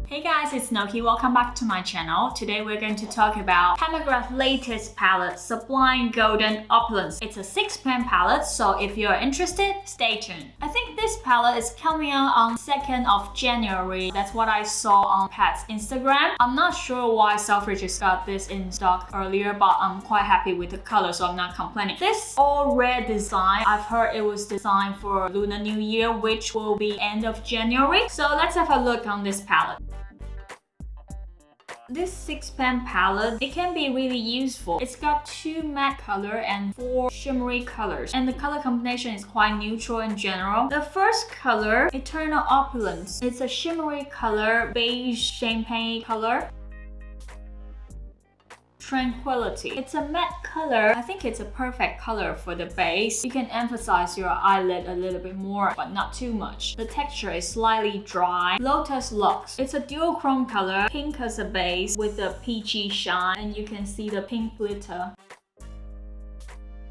Hey guys, it's Noki. Welcome back to my channel. Today we're going to talk about McGrath latest palette, Sublime Golden Opulence. It's a 6-pan palette, so if you're interested, stay tuned. I think this palette is coming out on 2nd of January. That's what I saw on Pat's Instagram. I'm not sure why Selfridges got this in stock earlier, but I'm quite happy with the color, so I'm not complaining. This all red design, I've heard it was designed for Lunar New Year, which will be end of January. So let's have a look on this palette. This 6-pan palette, it can be really useful. It's got 2 matte color and 4 shimmery colors, and the color combination is quite neutral in general. The first color, Eternal Opulence. It's a shimmery color, beige champagne color. Tranquility. It's a matte color. I think it's a perfect color for the base. You can emphasize your eyelid a little bit more, but not too much. The texture is slightly dry. Lotus Lux. It's a dual chrome color, pink as a base with a peachy shine, and you can see the pink glitter.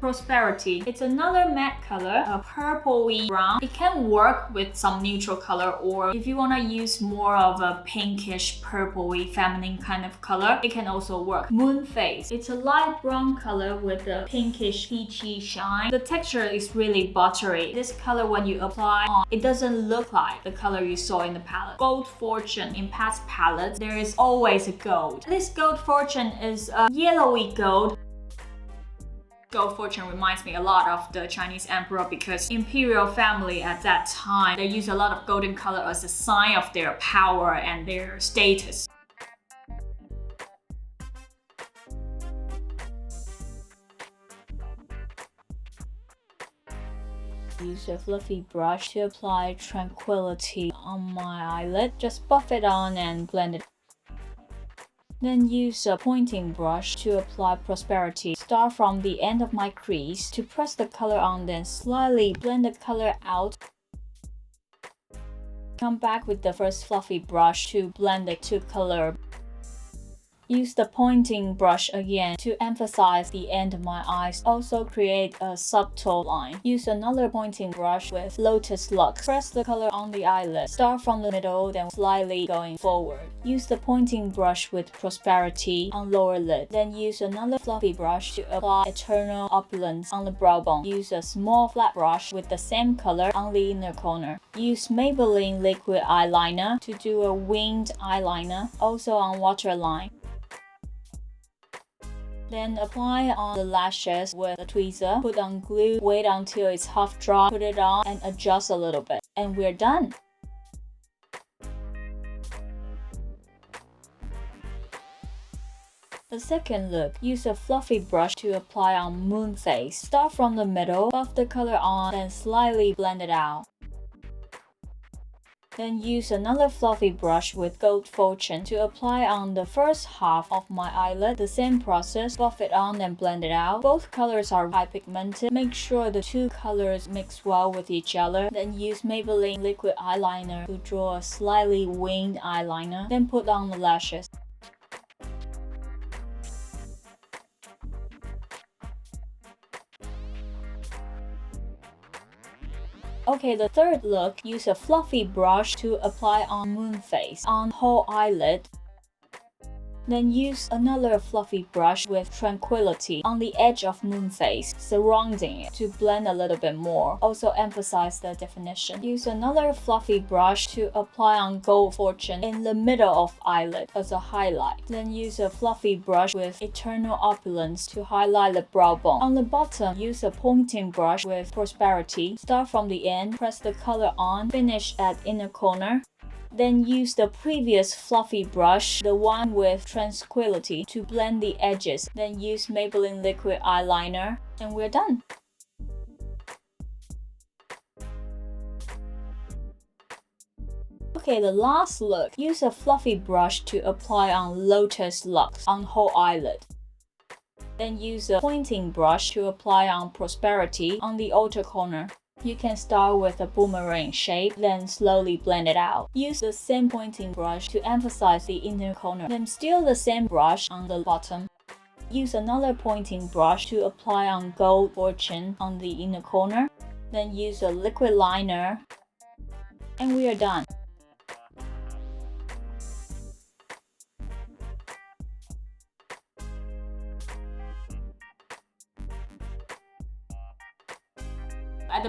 Prosperity. It's another matte color, a purpley brown. It can work with some neutral color, or if you want to use more of a pinkish, purpley, feminine kind of color, it can also work. Moon Face. It's a light brown color with a pinkish, peachy shine. The texture is really buttery. This color, when you apply on, it doesn't look like the color you saw in the palette. Gold Fortune. In past palettes, there is always a gold. This Gold Fortune is a yellowy gold. Gold Fortune reminds me a lot of the Chinese emperor because imperial family at that time, they use a lot of golden color as a sign of their power and their status. Use a fluffy brush to apply tranquility on my eyelid. Just buff it on and blend it. Then use a pointing brush to apply prosperity. Start from the end of my crease to press the color on, then slightly blend the color out. Come back with the first fluffy brush to blend the 2 colors. Use the pointing brush again to emphasize the end of my eyes. Also create a subtle line. Use another pointing brush with Lotus Lux. Press the color on the eyelid. Start from the middle, then slightly going forward. Use the pointing brush with Prosperity on lower lid. Then use another fluffy brush to apply Eternal Opulence on the brow bone. Use a small flat brush with the same color on the inner corner. Use Maybelline liquid eyeliner to do a winged eyeliner, also on waterline. Then apply on the lashes with a tweezer. Put on glue, wait until it's half dry, put it on and adjust a little bit. And we're done! The second look, use a fluffy brush to apply on Moon Face. Start from the middle, buff the color on, then slightly blend it out. Then use another fluffy brush with Gold Fortune to apply on the first half of my eyelid. The same process, buff it on and blend it out. Both colors are high pigmented. Make sure the 2 colors mix well with each other. Then use Maybelline liquid eyeliner to draw a slightly winged eyeliner. Then put on the lashes. Okay, the third look, use a fluffy brush to apply on Moon Face on whole eyelid. Then use another fluffy brush with Tranquility on the edge of Moon Face, surrounding it to blend a little bit more. Also emphasize the definition. Use another fluffy brush to apply on Gold Fortune in the middle of eyelid as a highlight. Then use a fluffy brush with Eternal Opulence to highlight the brow bone. On the bottom, use a pointing brush with Prosperity. Start from the end, press the color on, finish at inner corner. Then use the previous fluffy brush, the one with Tranquility, to blend the edges. Then use Maybelline liquid eyeliner, and we're done! Okay, the last look. Use a fluffy brush to apply on Lotus Lux on whole eyelid. Then use a pointing brush to apply on Prosperity on the outer corner. You can start with a boomerang shape, then slowly blend it out. Use the same pointing brush to emphasize the inner corner, then still the same brush on the bottom. Use another pointing brush to apply on Gold Fortune on the inner corner. Then use a liquid liner, and we are done.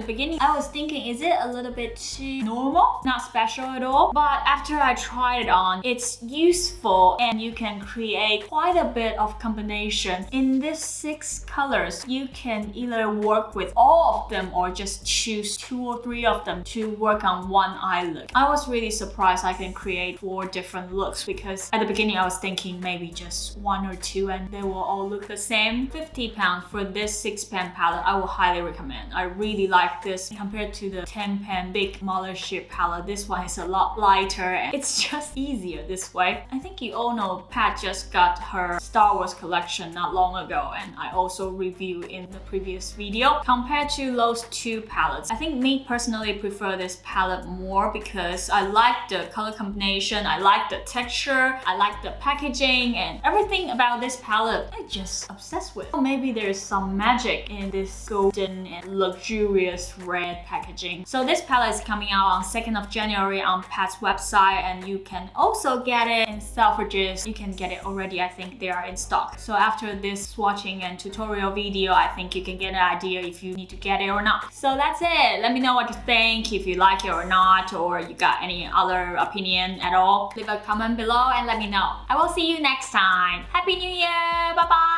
the beginning, I was thinking, is it a little bit too normal? Not special at all. But after I tried it on, it's useful and you can create quite a bit of combination. In these 6 colors, you can either work with all of them or just choose 2 or 3 of them to work on one eye look. I was really surprised I can create 4 different looks because at the beginning I was thinking maybe just 1 or 2 and they will all look the same. £50 for this 6-pan palette, I will highly recommend. I really like this compared to the 10-pan big mothership palette. This one is a lot lighter and it's just easier this way. I think you all know Pat just got her Star Wars collection not long ago and I also reviewed in the previous video. Compared to those 2 palettes, I think me personally prefer this palette more because I like the color combination, I like the texture, I like the packaging, and everything about this palette I just obsessed with. Maybe there's some magic in this golden and luxurious red packaging. So this palette is coming out on 2nd of January on Pat's website, and you can also get it in Selfridges. You can get it already, I think they are in stock. So after this swatching and tutorial video, I think you can get an idea if you need to get it or not. So that's it. Let me know what you think, if you like it or not, or you got any other opinion at all. Leave a comment below and let me know. I will see you next time. Happy New Year! Bye bye!